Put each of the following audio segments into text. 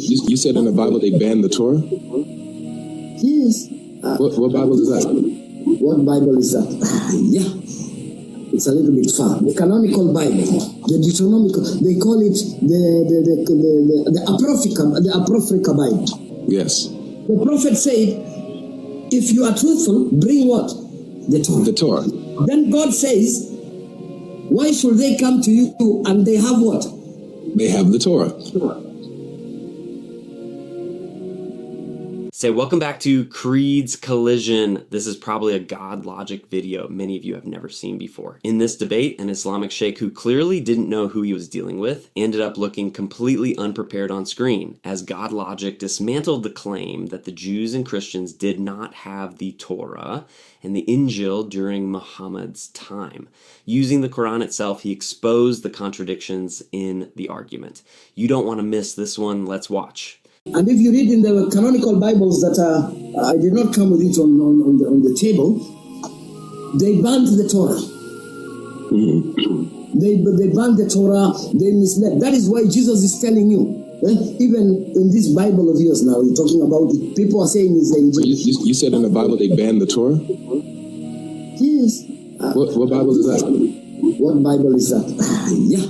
You said in the Bible they banned the Torah? Yes. What Bible is that? What Bible is that? Yeah. It's a little bit far. The canonical Bible, the Deuteronomical, they call it the Apocrypha Bible. Yes. The prophet said, if you are truthful, bring what? The Torah. The Torah. Then God says, why should they come to you and they have what? They have the Torah. Say, welcome back to Creed's Collision. This is probably a Godlogic video many of you have never seen before. In this debate, an Islamic sheikh who clearly didn't know who he was dealing with ended up looking completely unprepared on screen, as Godlogic dismantled the claim that the Jews and Christians did not have the Torah and the Injil during Muhammad's time. Using the Quran itself, he exposed the contradictions in the argument. You don't want to miss this one. Let's watch. And if you read in the canonical Bibles that I did not come with it on the table, they banned the Torah. They banned the Torah, they misled. That is why Jesus is telling you, even in this Bible of yours now, you're talking about it, people are saying it's a... You said in the Bible they banned the Torah? Yes. What Bible is that? What Bible is that? Yeah.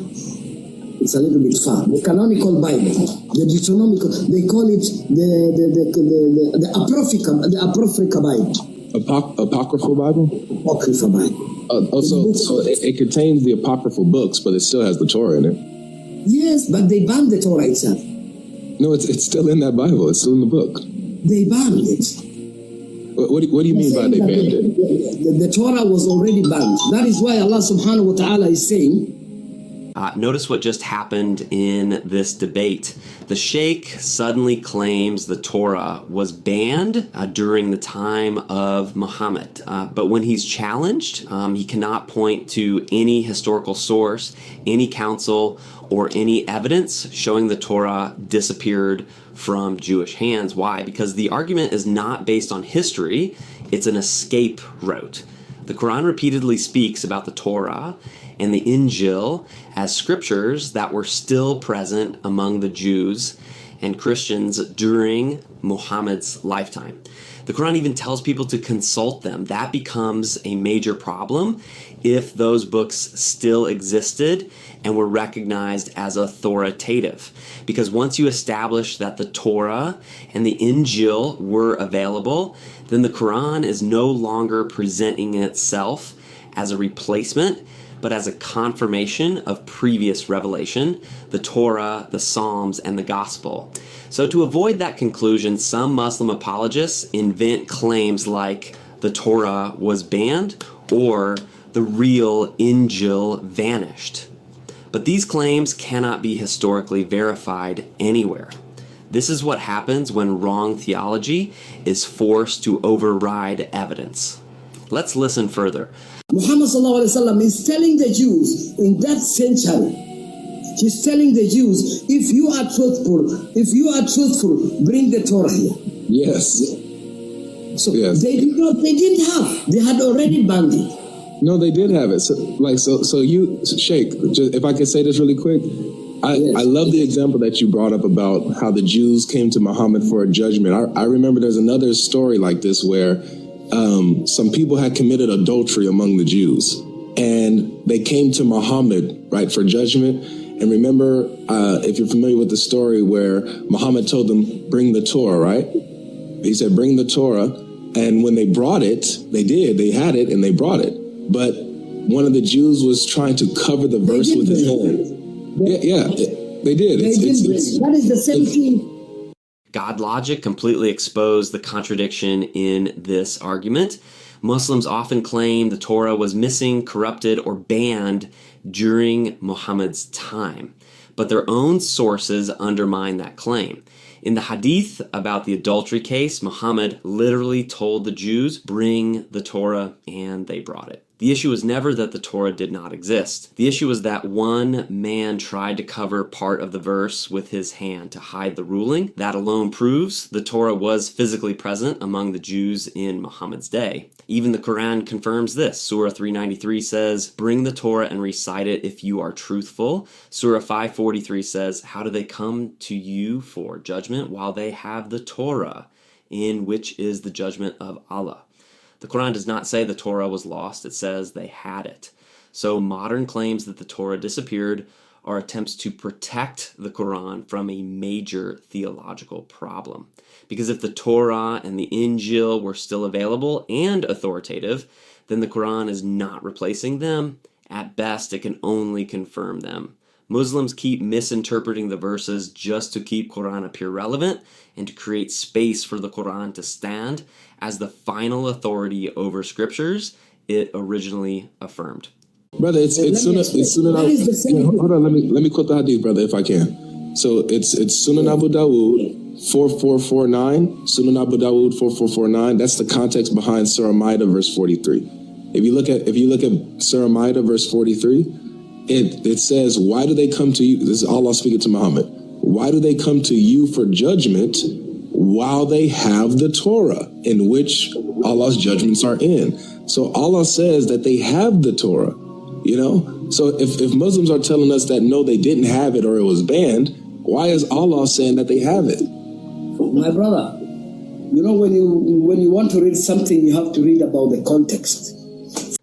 It's a little bit far. The canonical Bible, the Deuteronomical, they call it the Apocrypha Bible. Apocryphal Bible? Apocrypha Bible. So it contains the apocryphal books, but it still has the Torah in it. Yes, but they banned the Torah itself. No, it's still in that Bible. It's still in the book. They banned it. What do you mean by they banned it? The Torah was already banned. That is why Allah subhanahu wa ta'ala is saying, notice what just happened in this debate. The sheikh suddenly claims the Torah was banned during the time of Muhammad. But when he's challenged, he cannot point to any historical source, any council, or any evidence showing the Torah disappeared from Jewish hands. Why? Because the argument is not based on history, it's an escape route. The Quran repeatedly speaks about the Torah and the Injil as scriptures that were still present among the Jews and Christians during Muhammad's lifetime. The Quran even tells people to consult them. That becomes a major problem if those books still existed and were recognized as authoritative. Because once you establish that the Torah and the Injil were available, then the Quran is no longer presenting itself as a replacement, but as a confirmation of previous revelation, the Torah, the Psalms, and the Gospel. So to avoid that conclusion, some Muslim apologists invent claims like the Torah was banned or the real Injil vanished. But these claims cannot be historically verified anywhere. This is what happens when wrong theology is forced to override evidence. Let's listen further. Muhammad is telling the Jews in that century, he's telling the Jews, if you are truthful, bring the Torah here. Yes. So yes. They didn't have. They had already banned it. No, they did have it. So you, Sheikh, if I could say this really quick, I love the example that you brought up about how the Jews came to Muhammad for a judgment. I remember there's another story like this where some people had committed adultery among the Jews, and they came to Muhammad, right, for judgment. And remember, if you're familiar with the story where Muhammad told them, bring the Torah, right? He said, bring the Torah. And when they brought it, they did. They had it and they brought it. But one of the Jews was trying to cover the verse with his hand. They did. That is the same thing. Godlogic completely exposed the contradiction in this argument. Muslims often claim the Torah was missing, corrupted, or banned during Muhammad's time, but their own sources undermine that claim. In the hadith about the adultery case, Muhammad literally told the Jews, bring the Torah, and they brought it. The issue was never that the Torah did not exist. The issue was that one man tried to cover part of the verse with his hand to hide the ruling. That alone proves the Torah was physically present among the Jews in Muhammad's day. Even the Quran confirms this. Surah 393 says, "Bring the Torah and recite it if you are truthful." Surah 543 says, "How do they come to you for judgment while they have the Torah, in which is the judgment of Allah?" The Quran does not say the Torah was lost, it says they had it. So modern claims that the Torah disappeared are attempts to protect the Quran from a major theological problem. Because if the Torah and the Injil were still available and authoritative, then the Quran is not replacing them. At best, it can only confirm them. Muslims keep misinterpreting the verses just to keep Quran appear relevant and to create space for the Quran to stand as the final authority over scriptures it originally affirmed. Brother, it's Sunan. Hold on, let me quote the hadith, brother, if I can. So it's Sunan Abu Dawud 4449. Sunan Abu Dawud 4449. That's the context behind Surah Ma'idah verse 43. If you look at Surah Ma'idah verse 43. It says, why do they come to you? This is Allah speaking to Muhammad. Why do they come to you for judgment while they have the Torah, in which Allah's judgments are in? So Allah says that they have the Torah, you know? So if Muslims are telling us that no, they didn't have it or it was banned, why is Allah saying that they have it? My brother, you know, when you want to read something, you have to read about the context.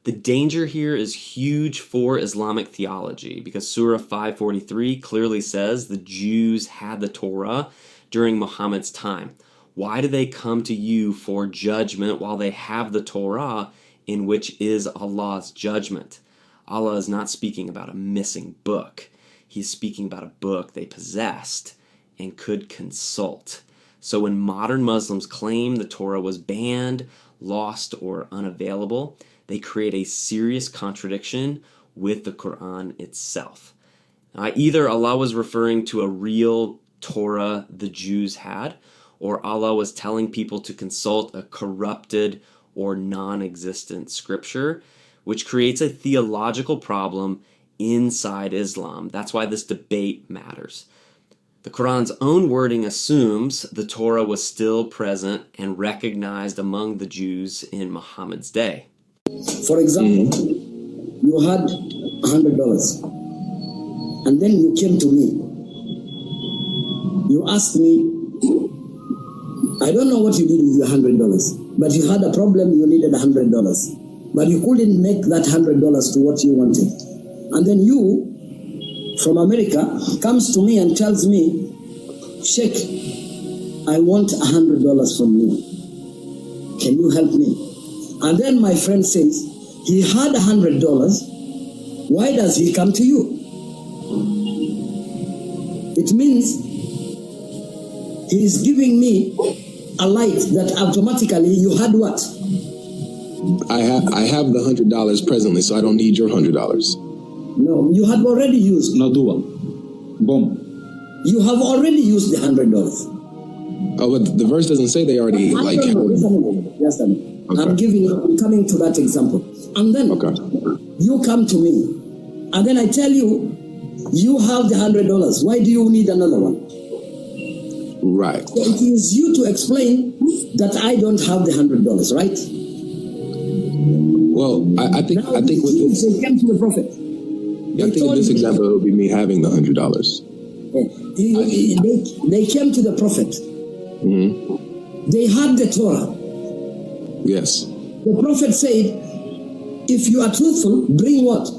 The danger here is huge for Islamic theology because Surah 543 clearly says the Jews had the Torah during Muhammad's time. Why do they come to you for judgment while they have the Torah, in which is Allah's judgment? Allah is not speaking about a missing book. He's speaking about a book they possessed and could consult. So when modern Muslims claim the Torah was banned, lost, or unavailable, they create a serious contradiction with the Quran itself. Either Allah was referring to a real Torah the Jews had, or Allah was telling people to consult a corrupted or non-existent scripture, which creates a theological problem inside Islam. That's why this debate matters. The Quran's own wording assumes the Torah was still present and recognized among the Jews in Muhammad's day. For example, you had $100, and then you came to me. You asked me, I don't know what you did with your $100, but you had a problem, you needed $100, but you couldn't make that $100 to what you wanted. And then you, from America, comes to me and tells me, Sheikh, I want $100 from you. Can you help me? And then my friend says, he had $100, why does he come to you? It means he is giving me a light that automatically you had what? I have the $100 presently, so I don't need your $100. No, you had already used. No dual. Boom. You have already used the $100. Oh, but the verse doesn't say they already like. Yes, okay. I'm coming to that example. And then you come to me, and then I tell you, you have the $100. Why do you need another one? Right. So it is you to explain that I don't have the $100, right? Well, I think with this, they came to the prophet. I think in this example, it would be me having the $100. They came to the prophet. Mm-hmm. They had the Torah. Yes. The prophet said, if you are truthful, bring what?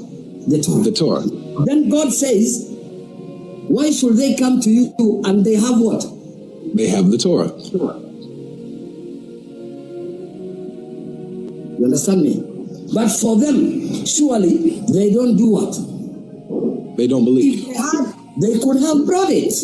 The Torah. The Torah. Then God says, why should they come to you and they have what? They have the Torah. You understand me? But for them, surely they don't do what? They don't believe. If they could have brought it.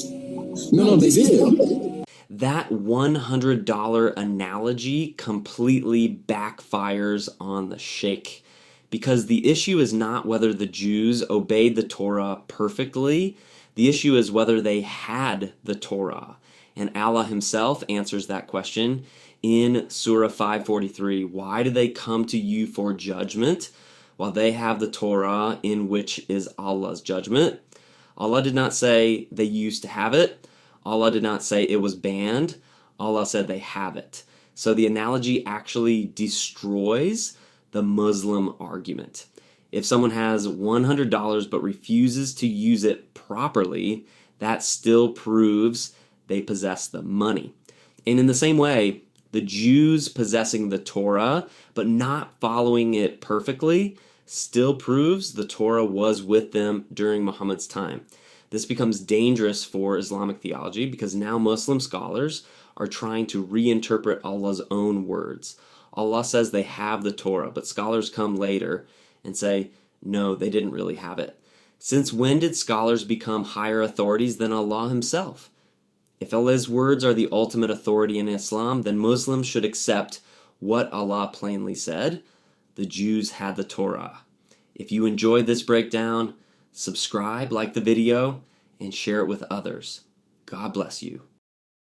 No, they did. That $100 analogy completely backfires on the Sheikh, because the issue is not whether the Jews obeyed the Torah perfectly. The issue is whether they had the Torah. And Allah himself answers that question in Surah 543. Why do they come to you for judgment while they have the Torah, in which is Allah's judgment. Allah did not say they used to have it. Allah did not say it was banned. Allah said they have it. So the analogy actually destroys the Muslim argument. If someone has $100 but refuses to use it properly, that still proves they possess the money. And in the same way, the Jews possessing the Torah but not following it perfectly still proves the Torah was with them during Muhammad's time. This becomes dangerous for Islamic theology because now Muslim scholars are trying to reinterpret Allah's own words. Allah says they have the Torah, but scholars come later and say, no, they didn't really have it. Since when did scholars become higher authorities than Allah himself? If Allah's words are the ultimate authority in Islam, then Muslims should accept what Allah plainly said. The Jews had the Torah. If you enjoyed this breakdown, subscribe, like the video, and share it with others. God bless you.